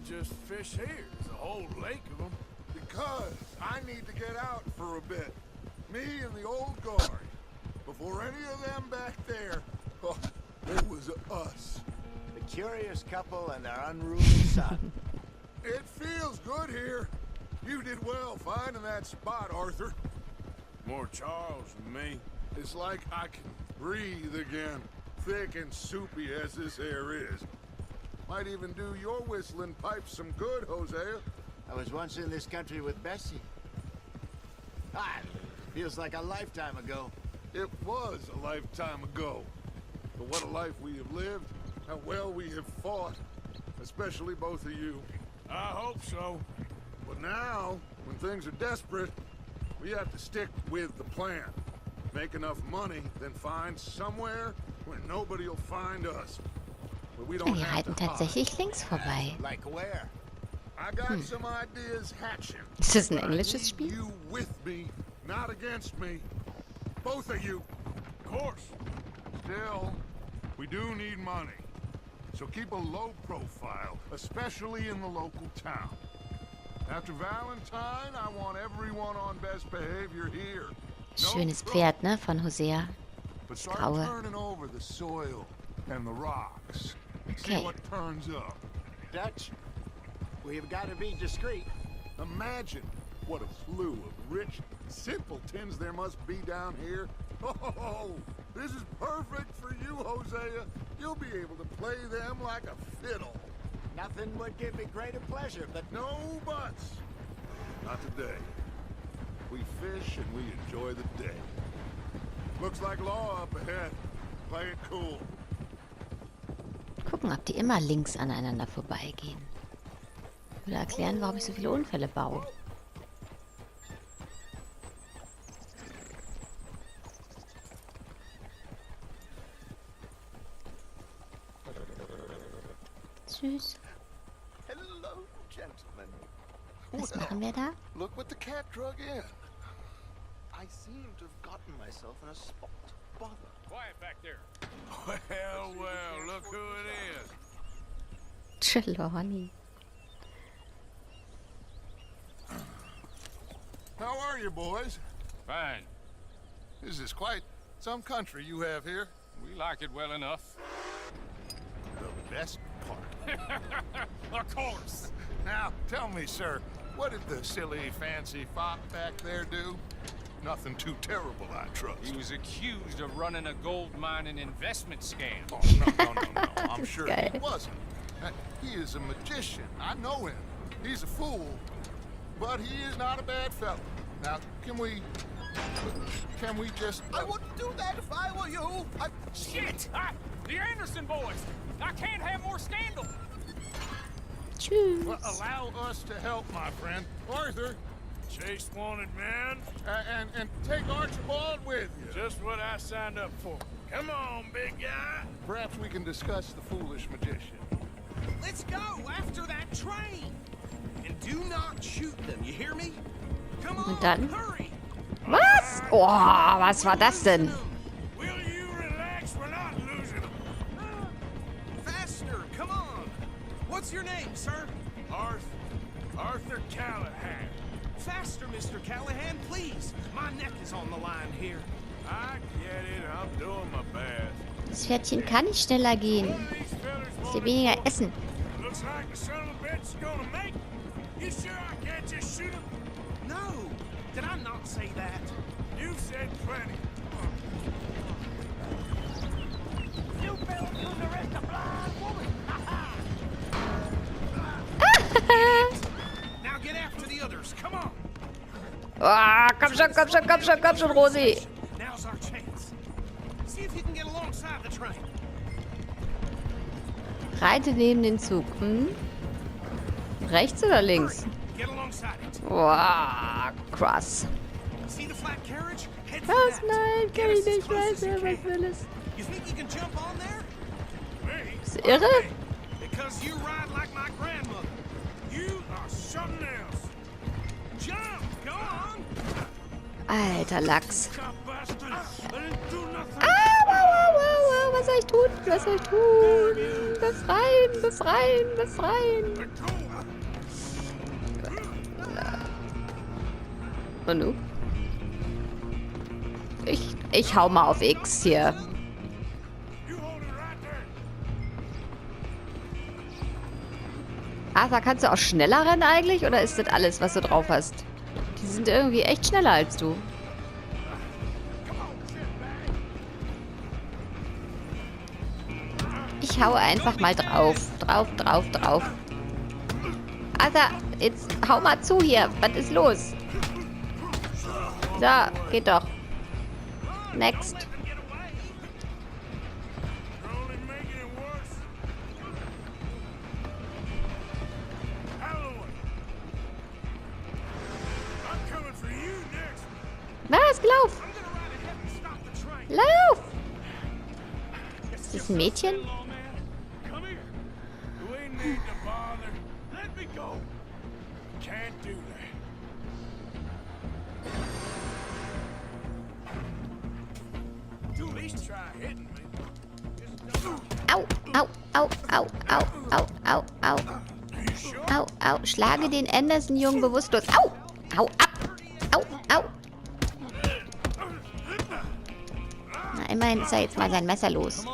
just fish here? There's a whole lake of them. Because I need to get out for a bit. Me and the old guard. Before any of them back there, oh, it was us. The curious couple and their unruly son. It feels good here. You did well finding that spot, Arthur. More Charles than me. It's like I can breathe again, thick and soupy as this air is. Might even do your whistling pipes some good, Hosea. I was once in this country with Bessie. Ah, feels like a lifetime ago. It was a lifetime ago. But what a life we have lived, how well we have fought, especially both of you. I hope so. But now, when things are desperate, we have to stick with the plan. Make enough money, then find somewhere where nobody will find us. Where we don't Wir have reiten to hide. tatsächlich links vorbei. Like where? I got some ideas hatching. Ist das ein but I englisches need Spiel? You with me, not against me. Both of you. Of course. Still, we do need money. So keep a low profile, especially in the local town. After Valentine, I want everyone on best behavior here. No Schönes trouble. Pferd, ne? Von Hosea. But Das start Graue. turning over the soil and the rocks. See Okay. what turns up. Dutch? We've got to be discreet. Imagine what a slew of rich simpletons there must be down here. Oh, this is perfect for you, Hosea. You'll be able to play them like a fiddle. Nothing would give me greater pleasure, but No buts. Not today. We fish and we enjoy the day. Looks like law up ahead. Play it cool. Gucken, ob die immer links aneinander vorbeigehen. Oder erklären, warum ich so viele Unfälle baue. Süß. Hello, gentlemen. Was machen wir da? Look what the cat drug in. I seem to have gotten myself in a spot. Bother. Quiet back there. Well, well, look who it is. Trelawney. How are you, boys? Fine. This is quite some country you have here. We like it well enough. The best part. Of course. Now, tell me, sir, what did the silly, fancy fop back there do? Nothing too terrible, I trust. He was accused of running a gold mining investment scam. Oh, no. I'm sure he Geil. wasn't. He is a magician. I know him. He's a fool, but he is not a bad fellow. Now, can we just... I wouldn't do that if I were you. Shit! The Anderson boys! I can't have more scandal! Tschüss. Well, allow us to help, my friend. Arthur, Chase wanted man. and take Archibald with you. Just what I signed up for. Come on, big guy. Perhaps we can discuss the foolish magician. Let's go after that train. And do not shoot them, you hear me? Come on, Und dann? hurry. Was? Oh, was war das denn? Will you relax? We're not losing them. Faster, come on. What's your name, sir? Arthur Callahan. Faster, Mr. Callahan, please. My neck is on the line here. I get it. I'm doing my best. Das Pferdchen kann nicht schneller gehen. One of these fellas Muss wanna hier weniger essen. Looks like the son of a bitch is gonna make it. You sure I can't just shoot him? No, did I not say that? You said plenty. You better use the rest of blind woman. Now get after the others, come on. Oh, komm schon, komm schon, komm schon, komm schon, Rosi. Now's our chance. See if you can get alongside the train. Reite neben den Zug. Hm? Rechts oder links? Get alongside it. Wow, krass. See the flat carriage? Head for Was? that. Nein, Get kann us ich as nicht. close Weiß as you wer, was can. will es? You think you can jump on there? Me? Bist du irre? Okay, because you ride like my grandmother. You are something else. Jump! Go on! Alter Lachs. Cop bastard. I didn't do nothing. Ah, wow, wow, wow, wow, was soll ich tun? Was soll ich tun? Befreien, befreien, befreien. Und du? Ich hau mal auf X hier. Arthur, kannst du auch schneller rennen eigentlich? Oder ist das alles, was du drauf hast? Die sind irgendwie echt schneller als du. Ich hau einfach mal drauf. Drauf, drauf, drauf. Arthur, jetzt hau mal zu hier. Was ist los? So, geht doch. Next. Was? Lauf! Lauf! Ist das ein Mädchen? Au, au, au, au, au, au, au, au. Au, au. Schlage den Anderson-Jungen bewusstlos. Au! Au, ab! Au, au! Na, immerhin ist er jetzt mal sein Messer los.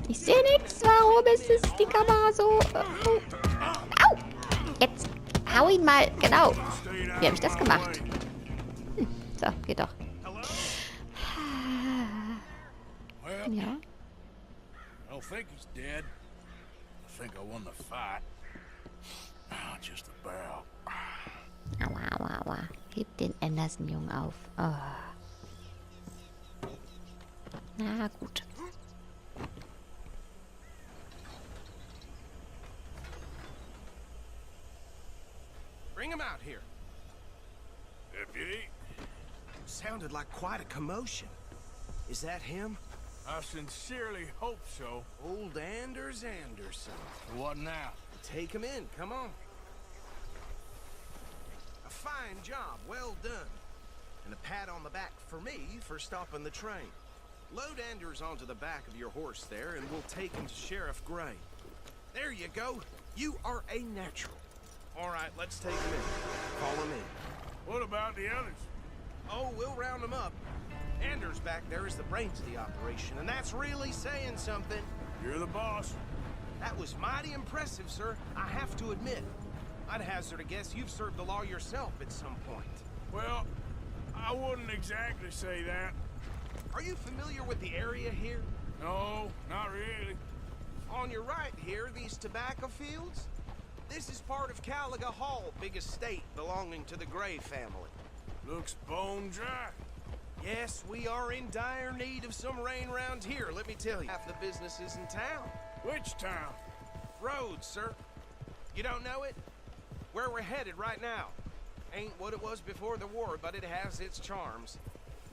Ich sehe nichts. Warum ist es die Kamera so? Au! Jetzt hau ihn mal. Genau. Wie habe ich das gemacht? So, geht doch. Ja. I don't think he's dead. I think I won the fight. Just about. Aua, aua, aua. Heb den Anderson-Jungen auf. Oh. Na gut. Bring him out here. Deputy, Sounded like quite a commotion. Is that him? I sincerely hope so. Old Anders Anderson. What now? Take him in, come on. A fine job, well done. And a pat on the back for me for stopping the train. Load Anders onto the back of your horse there, and we'll take him to Sheriff Gray. There you go. You are a natural. All right, let's take him in. Call him in. What about the others? Oh, we'll round them up. Anders back there is the brains of the operation, and that's really saying something. You're the boss. That was mighty impressive, sir. I have to admit. I'd hazard a guess you've served the law yourself at some point. Well, I wouldn't exactly say that. Are you familiar with the area here? No, not really. On your right here, these tobacco fields? This is part of Caliga Hall, big estate belonging to the Gray family. Looks bone dry. Yes, we are in dire need of some rain around here, let me tell you. Half the businesses in town. Which town? Rhodes, sir. You don't know it? Where we're headed right now. Ain't what it was before the war, but it has its charms.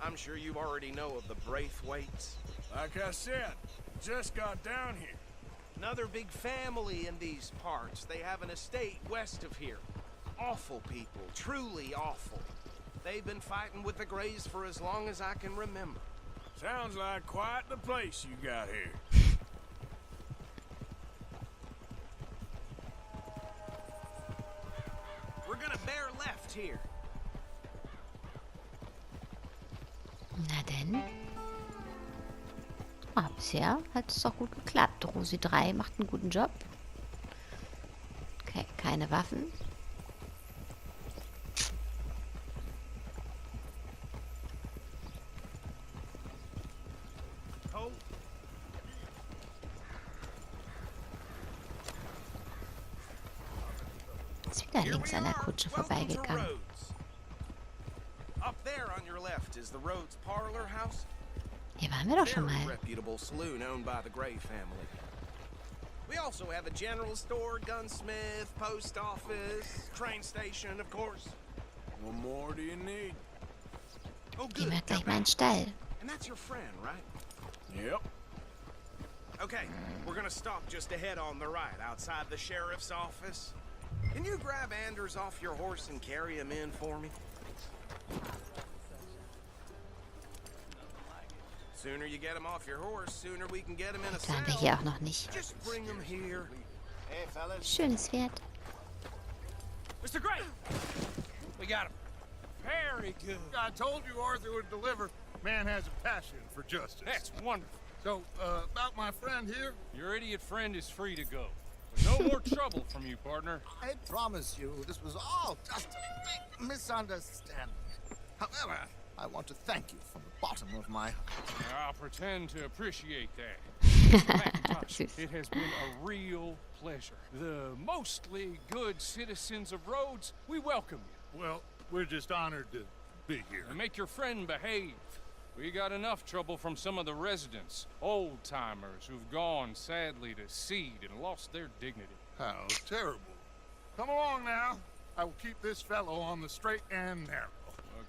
I'm sure you already know of the Braithwaites. Like I said, just got down here. Another big family in these parts. They have an estate west of here. Awful people, truly awful. They've been fighting with the Grays for as long as I can remember. Sounds like quite the place you got here. We're gonna bear left here. Na denn. Ah, bisher hat es doch gut geklappt. Rosi 3 macht einen guten Job. Okay, keine Waffen. Oh, Ist wieder here links we an der are. Kutsche Welcome to vorbeigegangen. Rhodes. Up there on your left is the Rhodes Parlor House. Hier waren wir doch schon Very mal. reputable saloon owned by the Gray family. We also have a general store, gunsmith, post office, train station, of course. What more do you need? Oh, Gehen good. wir gleich mal in den Stall. And that's your friend, right? Yep. Okay, we're gonna stop just ahead on the right, outside the sheriff's office. Can you grab Anders off your horse and carry him in for me? Sooner you get him off your horse, sooner we can get him in a Da waren wir saddle. hier auch noch nicht. Just bring him here. Hey, fellas. Schönes Pferd. Mr. Gray! We got him. Very good. I told you Arthur would deliver. Man has a passion for justice. That's wonderful. So, about my friend here? Your idiot friend is free to go. But no more trouble from you, partner. I promise you, this was all just a big misunderstanding. However, I want to thank you from the bottom of my heart. I'll pretend to appreciate that. Macintosh, Süß. it has been a real pleasure. The mostly good citizens of Rhodes, we welcome you. Well, we're just honored to be here. And make your friend behave. We got enough trouble from some of the residents, old-timers who've gone, sadly, to seed and lost their dignity. How terrible. Come along now. I will keep this fellow on the straight and narrow.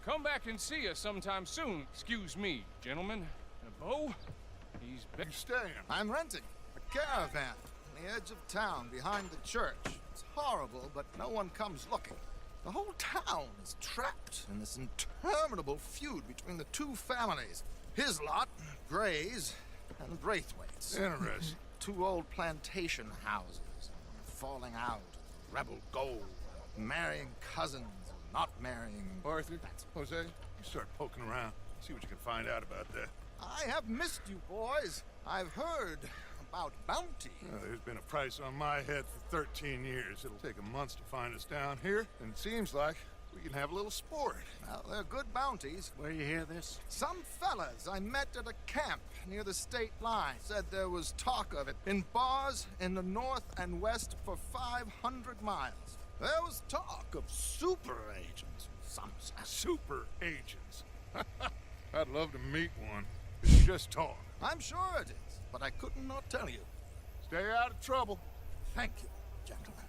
Come back and see us sometime soon. Excuse me, gentlemen. Bo, he's You staying? I'm renting a caravan on the edge of town behind the church. It's horrible, but no one comes looking. The whole town is trapped in this interminable feud between the two families. His lot, Gray's, and Braithwaite's. Interesting. Two old plantation houses, falling out, rebel gold, marrying cousins, not marrying. Arthur, Jose, you start poking around. See what you can find out about that. I have missed you, boys. I've heard about bounty. There's been a price on my head for 13 years. It'll take a month to find us down here, and it seems like we can have a little sport. Well, they're good bounties. Where you hear this? Some fellas I met at a camp near the state line said there was talk of it in bars in the north and west for 500 miles. There was talk of super agents. Some said. Super agents. I'd love to meet one. It's just talk. I'm sure it is, but I could not tell you. Stay out of trouble. Thank you, gentlemen.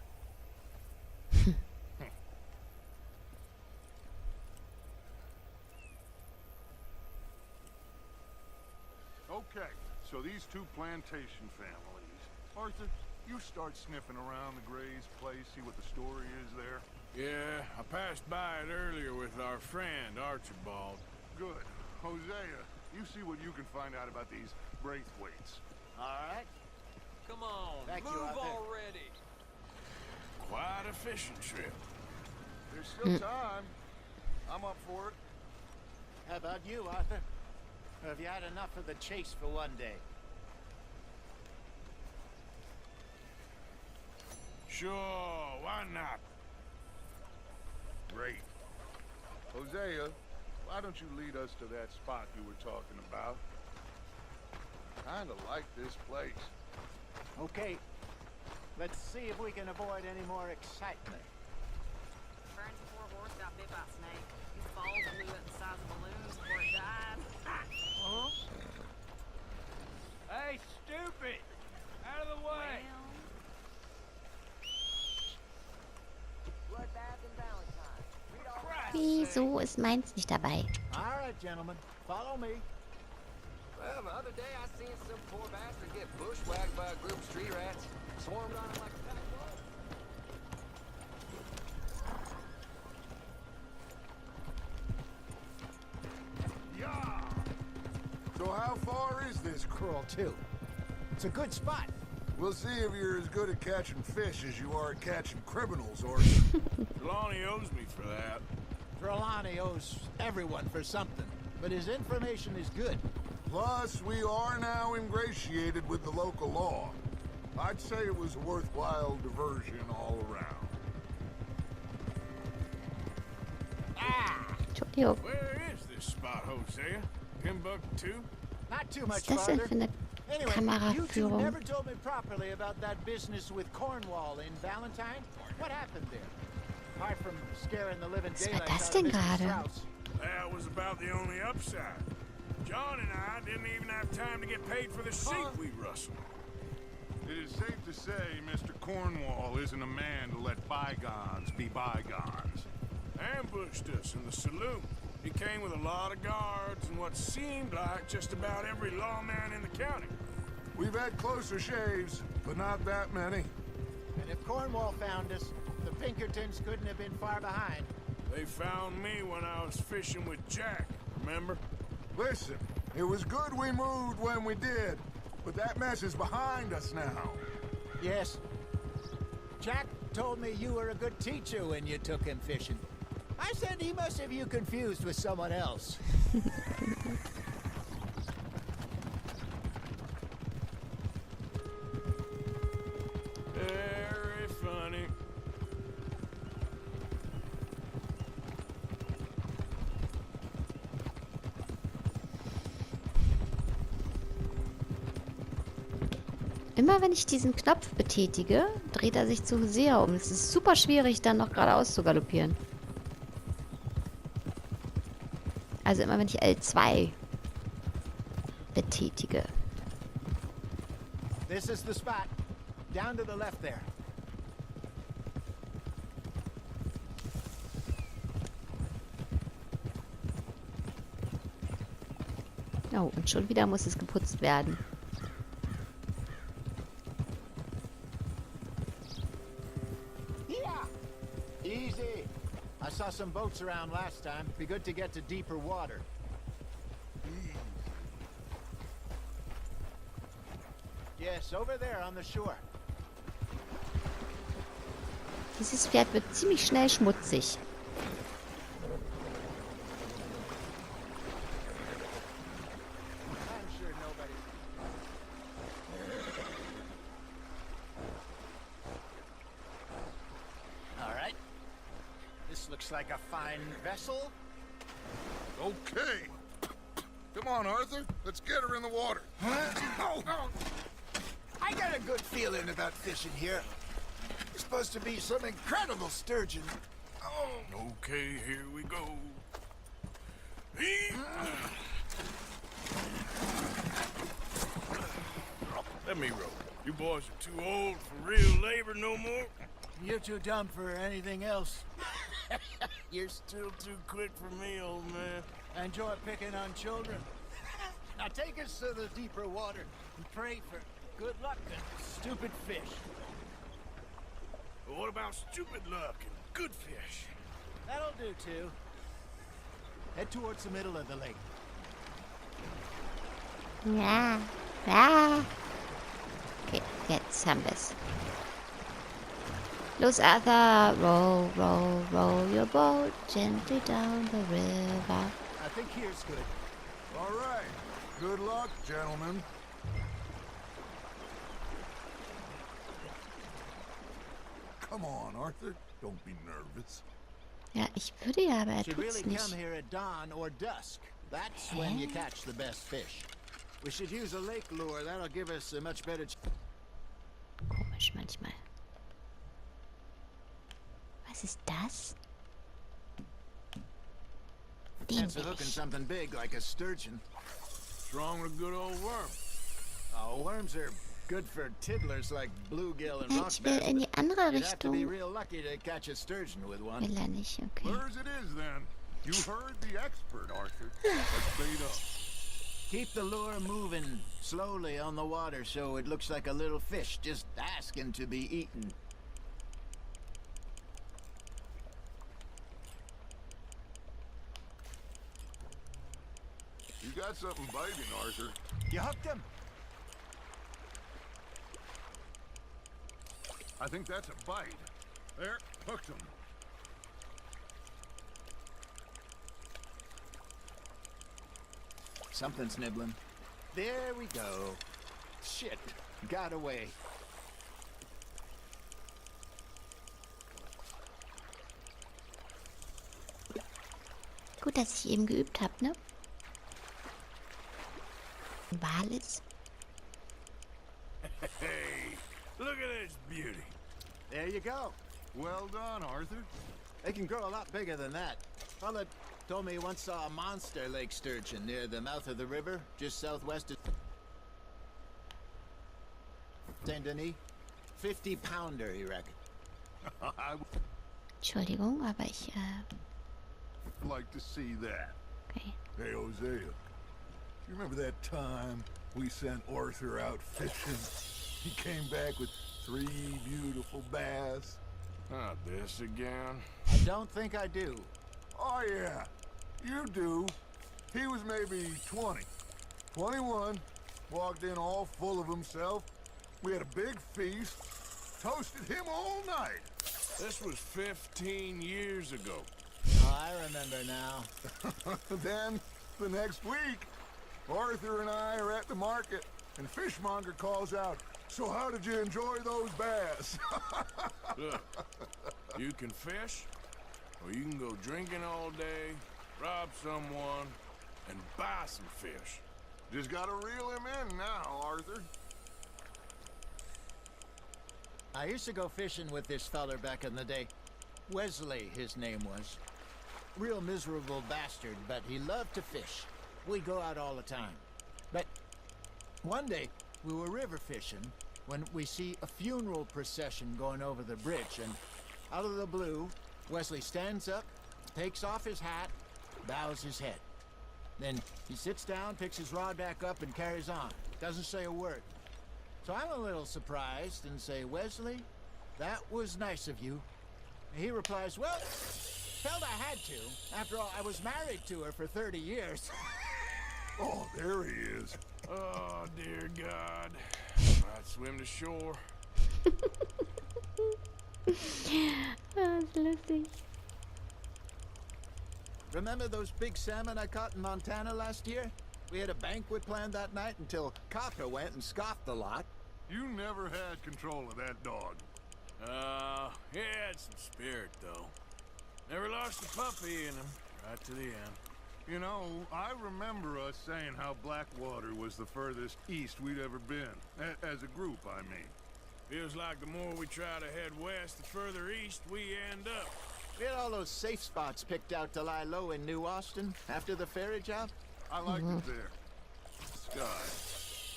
Okay, so these two plantation families. Arthur, you start sniffing around the Gray's place, see what the story is there. Yeah, I passed by it earlier with our friend, Archibald. Good. Hosea, you see what you can find out about these Braithwaites. All right. Come on, Thank you, move Arthur. already. Quite a fishing trip. There's still time. I'm up for it. How about you, Arthur? Or have you had enough of the chase for one day? Sure, why not? Great. Hosea, why don't you lead us to that spot you were talking about? Kinda like this place. Okay. Let's see if we can avoid any more excitement. Burns before a horse got bit by a snake. His balls blew up the size of balloons before it died. Hey, stupid! Out of the way! Wieso ist meins nicht dabei? All right, gentlemen. Follow me. Well, the other day I seen some poor bastard get bushwhacked by a group of street rats. Swarmed on him like a pack of wolves. Yeah! So how far is this crawl to? It's a good spot. We'll see if you're as good at catching fish as you are at catching criminals, or... Trelawney owes me for that. Trelawney owes everyone for something, but his information is good. Plus, we are now ingratiated with the local law. I'd say it was a worthwhile diversion all around. Entschuldigung. Where is this spot, Hosea? Timbuktu? Not too Was much ist das denn farther. für eine Anyway, you two Kameraführung? never told me properly about that business with Cornwall in Valentine. What happened there? Apart from scaring the living Was war daylights das out denn of Mr. gerade? Strauss. That was about the only upside. John and I didn't even have time to get paid for the sheep we rustled. It is safe to say Mr. Cornwall isn't a man to let bygones be bygones. Ambushed us in the saloon. He came with a lot of guards and what seemed like just about every lawman in the county. We've had closer shaves, but not that many. And if Cornwall found us, the Pinkertons couldn't have been far behind. They found me when I was fishing with Jack, remember? Listen, It was good we moved when we did, but that mess is behind us now. Yes. Jack told me you were a good teacher when you took him fishing. I said he must have you confused with someone else. Very funny. Immer wenn ich diesen Knopf betätige, dreht er sich zu sehr um. Es ist super schwierig, dann noch geradeaus zu galoppieren. Also immer wenn ich L2 betätige. This is the spot. Down to the left there. Oh, und schon wieder muss es geputzt werden. Yeah. Easy. I saw some boats around last time. Be good to get to deeper water. Yes, over there on the shore. Dieses Pferd wird ziemlich schnell schmutzig. I'm sure nobody. All right. This looks like a fine vessel. Okay. Come on, Arthur. Let's get her in the water. Oh. I got a good feeling about fishing here. It's supposed to be some incredible sturgeon. Oh. Okay, here we go. Let me row. You boys are too old for real labor no more. You're too dumb for anything else. You're still too quick for me, old man. Enjoy picking on children. Now take us to the deeper water and pray for good luck and stupid fish. But what about stupid luck and good fish? That'll do too. Head towards the middle of the lake. Ja. Ja. Okay, jetzt haben wir es. Los, Arthur. Row, row, row your boat gently down the river. I think here's good. All right. Good luck, gentlemen. Come on, Arthur. Don't be nervous. Ja, ich würde ja, aber er Should tut's really come nicht. here at dawn or dusk. That's when you catch the best fish. We should use a lake lure. That'll give us a much better Komisch manchmal. Was ist das? Den chance of will hooking ich. something big like a sturgeon. What's wrong with a good old worm? Oh, worms are good for tiddlers like bluegill and Ja, rock ich will bass. in die andere You'd have to be Richtung. real lucky to catch a sturgeon with one. Will er nicht, okay. Clear as it is, then. You heard the expert, Arthur. Let's bait up. Keep the lure moving slowly on the water so it looks like a little fish just asking to be eaten. You got something biting, Arthur. You hooked him? I think that's a bite. There, hooked him. Something's nibbling. There we go. Shit, got away. Gut, dass ich eben geübt habe, ne? Wal ist. Hey, look at this beauty. There you go. Well done, Arthur. They can grow a lot bigger than that. Fella told me he once saw a monster lake sturgeon near the mouth of the river, just southwest of St. Denis. 50-pounder, he reckoned. I would Entschuldigung, aber ich, like to see that. okay. Hey, Hosea. You remember that time we sent Arthur out fishing? He came back with 3 beautiful bass. Not this again. I don't think I do. Oh, yeah. You do. He was maybe 20. 21. Walked in all full of himself. We had a big feast. Toasted him all night. This was 15 years ago. Oh, I remember now. Then, the next week, Arthur and I are at the market, and Fishmonger calls out, "So how did you enjoy those bass?" Look, you can fish, or you can go drinking all day, rob someone, and buy some fish. Just gotta reel him in now, Arthur. I used to go fishing with this feller back in the day. Wesley, his name was. Real miserable bastard, but he loved to fish. We'd go out all the time. But one day, we were river fishing when we see a funeral procession going over the bridge, and out of the blue, Wesley stands up, takes off his hat, bows his head. Then he sits down, picks his rod back up, and carries on. Doesn't say a word. So I'm a little surprised and say, "Wesley, that was nice of you." And he replies, "Well, felt I had to. After all, I was married to her for 30 years. Oh, there he is. Oh, dear God. I'd swim to shore. Das ist lustig. Remember those big salmon I caught in Montana last year? We had a banquet planned that night until Cocker went and scoffed a lot. You never had control of that dog. He had some spirit, though. Never lost a puppy in him, right to the end. You know, I remember us saying how Blackwater was the furthest east we'd ever been. As a group, I mean. Feels like the more we try to head west, the further east we end up. We had all those safe spots picked out to lie low in New Austin after the ferry job. I liked it there. Sky.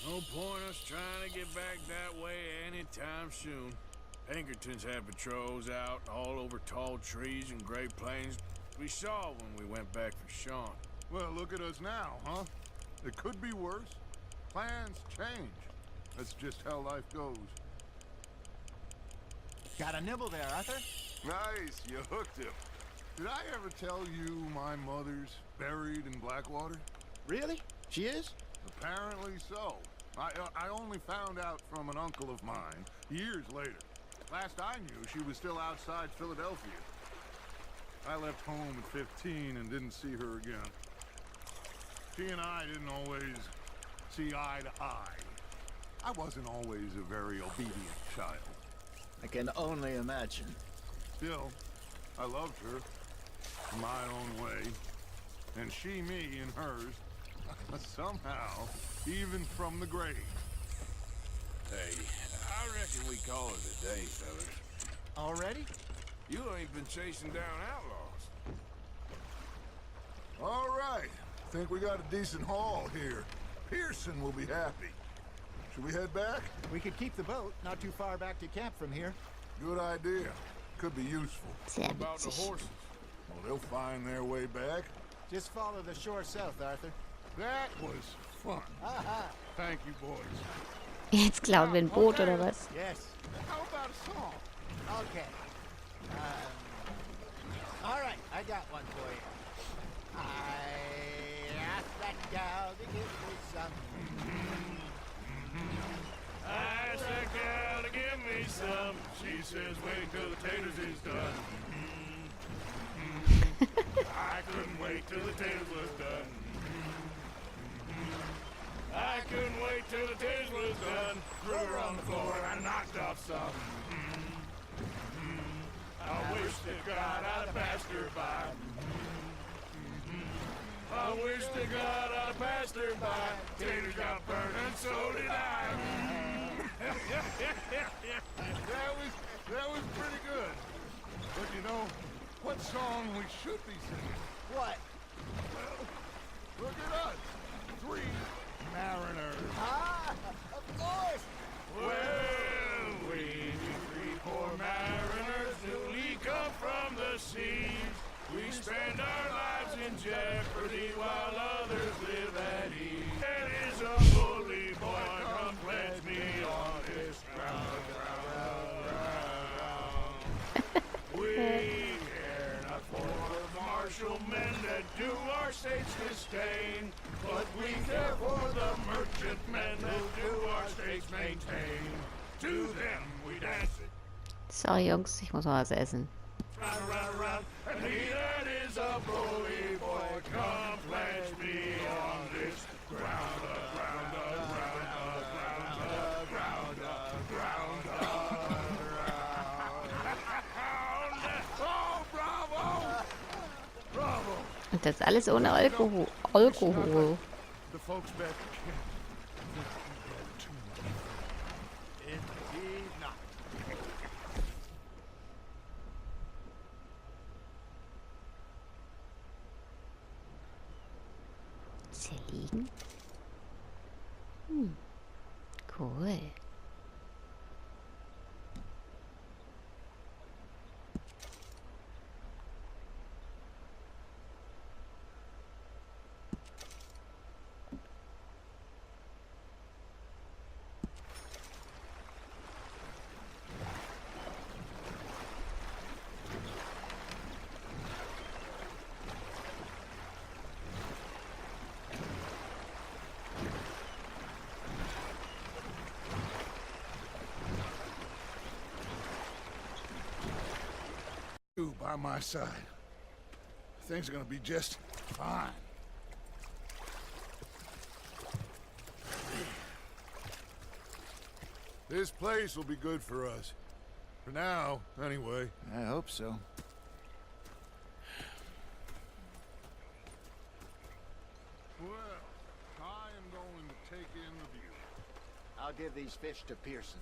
No point us trying to get back that way anytime soon. Pinkertons had patrols out all over tall trees and Great Plains. We saw when we went back for Sean. Well, look at us now, huh? It could be worse. Plans change. That's just how life goes. Got a nibble there, Arthur? Nice, you hooked him. Did I ever tell you my mother's buried in Blackwater? Really? She is? Apparently so. I only found out from an uncle of mine years later. Last I knew, she was still outside Philadelphia. I left home at 15 and didn't see her again. She and I didn't always see eye to eye. I wasn't always a very obedient child. I can only imagine. Still, I loved her in my own way, and she me in hers. Somehow, even from the grave. Hey, I reckon we call it a day, fellas. Already? You ain't been chasing down outlaws. All right. Think we got a decent haul here. Pearson will be happy. Should we head back? We could keep the boat not too far back to camp from here. Good idea. Could be useful. Sehr About the witzig. horses. Well, they'll find their way back. Just follow the shore south, Arthur. That was fun. Aha! Thank you, boys. Jetzt klauen wir ein Boot oder was? Yes. How about a song? Okay. All right, I got one for you. I asked that gal to give me some. I asked that gal to give me some. She says, wait till the taters is done. I couldn't wait till the taters was done. I couldn't wait till the taters was done. Threw her on the floor and I knocked off some. I wish to God I'd have passed her by. I wish to God I'd have passed her by. Taters got burned and so did I. That was pretty good. But you know, what song we should be singing? What? Well, look at us. 3 mariners. Ah, of course. Well, we 3 poor mariners newly come from the seas. We spend our lives in jeopardy while others live at ease. It is a bully boy, come pledge me on this ground. We care not for martial men that do our state's disdain, but we care for the maintain. To them we dance it. Sorry, Jungs, ich muss mal was essen. Round, round, round, and he that is a bully boy, come pledge me on this ground up, ground up, ground up, ground up, ground up, ground up. Oh, bravo! Bravo! Und das alles ohne Alkohol. Alkohol. The folks back at camp think you had too much. Indeed not. Zerlegen? Cool. You by my side. Things are gonna be just fine. This place will be good for us. For now, anyway. I hope so. Well, I am going to take in the view. I'll give these fish to Pearson.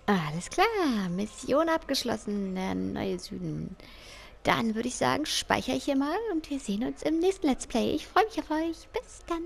Alles klar, Mission abgeschlossen, der neue Süden. Dann würde ich sagen, speichere ich hier mal und wir sehen uns im nächsten Let's Play. Ich freue mich auf euch. Bis dann.